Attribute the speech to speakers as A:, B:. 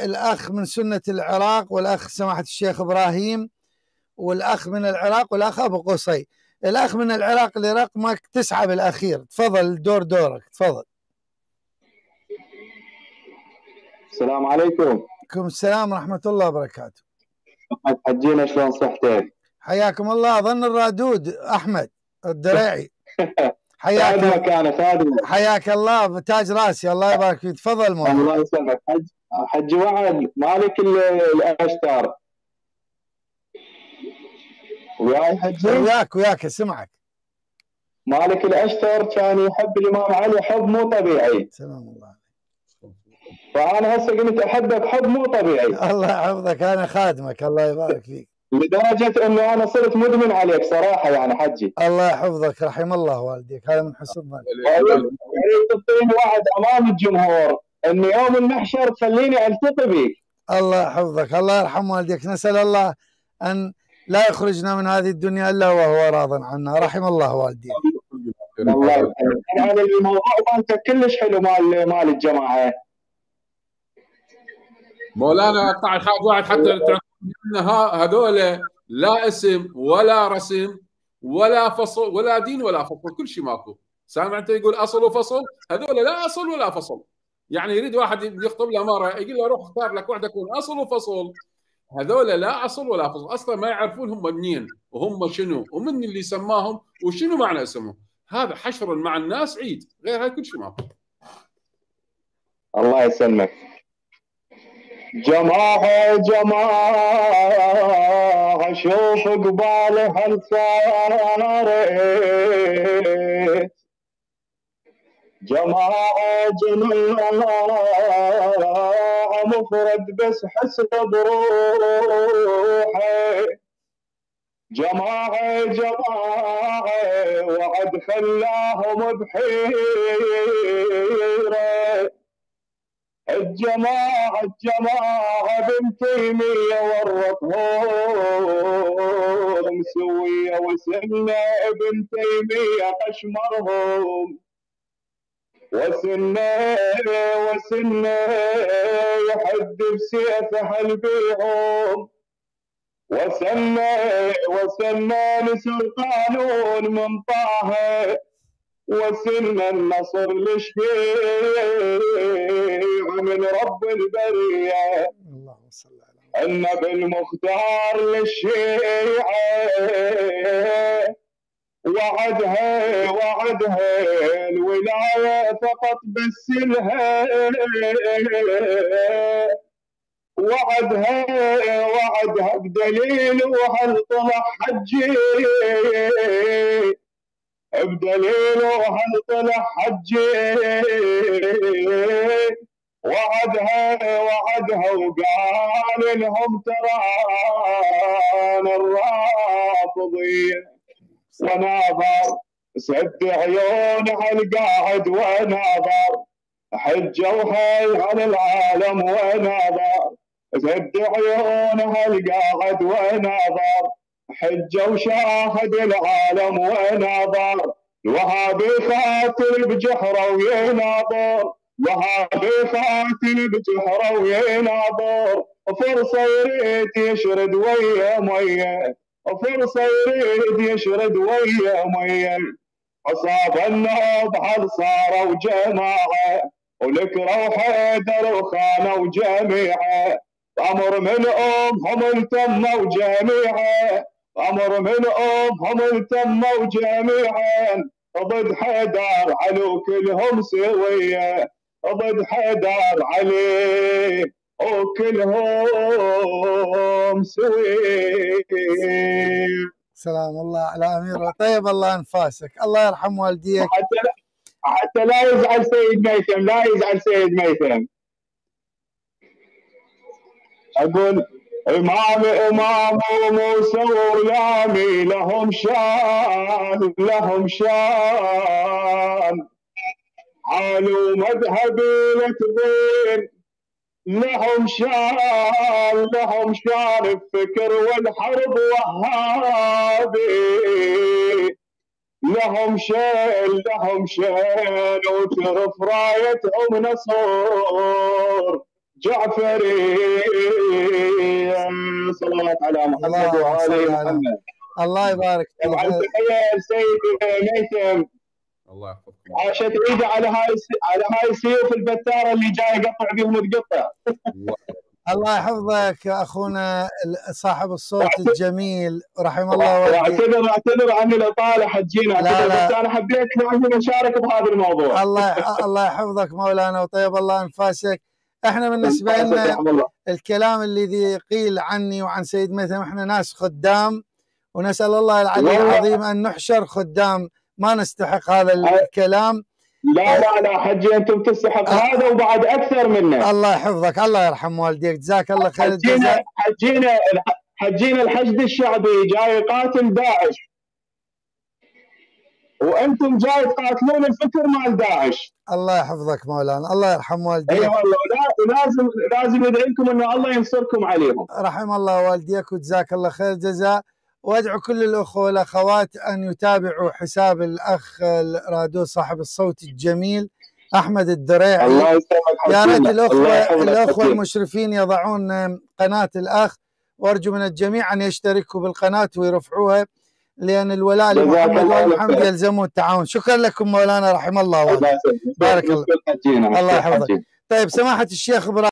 A: الأخ من سنة العراق، والأخ سماحة الشيخ إبراهيم، والأخ من العراق، والأخ أبو قصي. الأخ من العراق اللي رقمك 9 بالأخير، تفضل دورك، تفضل.
B: السلام عليكم.
A: عليكم السلام ورحمة الله وبركاته.
B: حجينا شلون صحتك؟
A: حياكم الله. أظن الرادود أحمد الدريعي. حياك
B: خادمك.
A: حياك الله بتاج راسي، الله يبارك فيك. تفضل مولانا.
B: الله يسلمك. حج وعد مالك الاشتار وياي حجي؟
A: وياك اسمعك.
B: مالك الاشتر كان يحب الامام علي حب مو طبيعي.
A: سلام الله عليك.
B: فانا هسه قلت احبك حب مو طبيعي.
A: الله يحفظك، انا خادمك، الله يبارك فيك.
B: لدرجه انه انا صرت مدمن عليك صراحه يعني حجي.
A: الله يحفظك، رحم الله والديك، هذا من حسن ظن.
B: اريد تعطيني وعد امام الجمهور ان يوم المحشر تخليني التقي بك.
A: الله يحفظك، الله يرحم والديك. نسال الله ان لا يخرجنا من هذه الدنيا الا وهو راض عنا، رحم الله والديك.
B: الله يرحمك. هذا الموضوع مالته كلش حلو، مال الجماعه.
C: مولانا اقطع خاف واحد حتى تعرفون ان هذول لا اسم ولا رسم ولا فصل ولا دين ولا فصل، كل شيء ماكو. سامع انت يقول اصل وفصل، هذول لا اصل ولا فصل. يعني يريد واحد يخطب له مره يقول له روح اختار لك واحده تكون اصل وفصل، هذول لا اصل ولا فصل، اصلا ما يعرفون هم منين وهم شنو ومن اللي سماهم وشنو معنى اسمهم. هذا حشر مع الناس عيد، غير هذا كل شيء ماكو.
B: الله يسلمك. جماعة شوف قبالها صارت، جماعة مفرد بس حسب بروحه، جماعة وعد خلاهم بحيرة. الجماعة بن تيمية ورطهم سوية، وسنة ابن تيمية قشمرهم، وسنة يحد بسيفه البيهم، وسنة نسر قانون من طه، وسن النصر للشيع من رب البرية.
A: اللهم صل على
B: النبي المختار للشيعة وعدها الولاية فقط بس لها، وعدها بدليل وهل طلع حجي، بدليل وهل طلع حجي. وعدها وقال لهم ترى انا الرافضيه، وناظر سد عيونها القاعد وناظر، حجوها على العالم وناظر، سد عيونها القاعد وناظر، حجة وشاهد العالم وناظر. الوهابي قاتل بجحره ويناظر، الوهابي قاتل بجحره ويناظر، فرصة يريد يشرد ويا مية، فرصة يريد يشرد ويا مية. أصاب النوب هل صاروا جماعة، ولكروا حيدر وخانوا جميعا، أمر من أمهم التموا جميعا، أمر من أمهم التموا جميعا، ضد حيدر علو كلهم سوية، ضد حيدر علي وكلهم سوية.
A: سلام الله على أمير، طيب الله أنفاسك، الله يرحم والديك.
B: حتى لا يزعل سيد ميثم، لا يزعل سيد ميثم. أقول إمام وموسى وغلامي لهم شان، لهم شان، عالوا مذهبي لتبين، لهم شان، لهم شان الفكر والحرب وهابي، لهم شان، لهم شان، وترف رايتهم نصر جعفري. صلوات على محمد وآل محمد.
A: الله يبارك فيك.
B: طبعا تحية السيد ميثم.
C: الله يحفظكم.
B: عاشت ايده على هاي السيوف البتاره اللي جاي يقطع بهم القطه.
A: الله يحفظك اخونا صاحب الصوت الجميل رحم الله والديك.
B: اعتذر عن الاطاله حجينا، بس انا حبيت لازم اشارك بهذا الموضوع.
A: الله يحفظك مولانا وطيب الله انفاسك. احنا بالنسبه لنا الكلام الذي قيل عني وعن سيد ميثم، احنا ناس خدام، ونسال الله العلي العظيم ان نحشر خدام، ما نستحق هذا الكلام.
B: لا حجي انتم تستحق هذا وبعد اكثر منه.
A: الله يحفظك، الله يرحم والديك، جزاك الله خير
B: الجزاء. حجينا الحشد الشعبي جاي يقاتل داعش، وانتم جاي تقاتلون الفكر مال داعش.
A: الله يحفظك مولانا، الله يرحم والديك.
B: اي والله، لازم ندعي لكم انه الله ينصركم عليهم.
A: رحم الله والديك وجزاك الله خير الجزاء. وادعو كل الاخوه والاخوات ان يتابعوا حساب الاخ رادو صاحب الصوت الجميل احمد الدريعي.
B: الله يسلمك.
A: يا ريت الاخوه المشرفين يضعون قناه الاخ، وارجو من الجميع ان يشتركوا بالقناه ويرفعوها، لان الولاء لمحمد وال محمد يلزمه التعاون. شكرا لكم مولانا، رحم الله والديك. بارك الله. الله يحفظك. طيب سماحه الشيخ ابراهيم.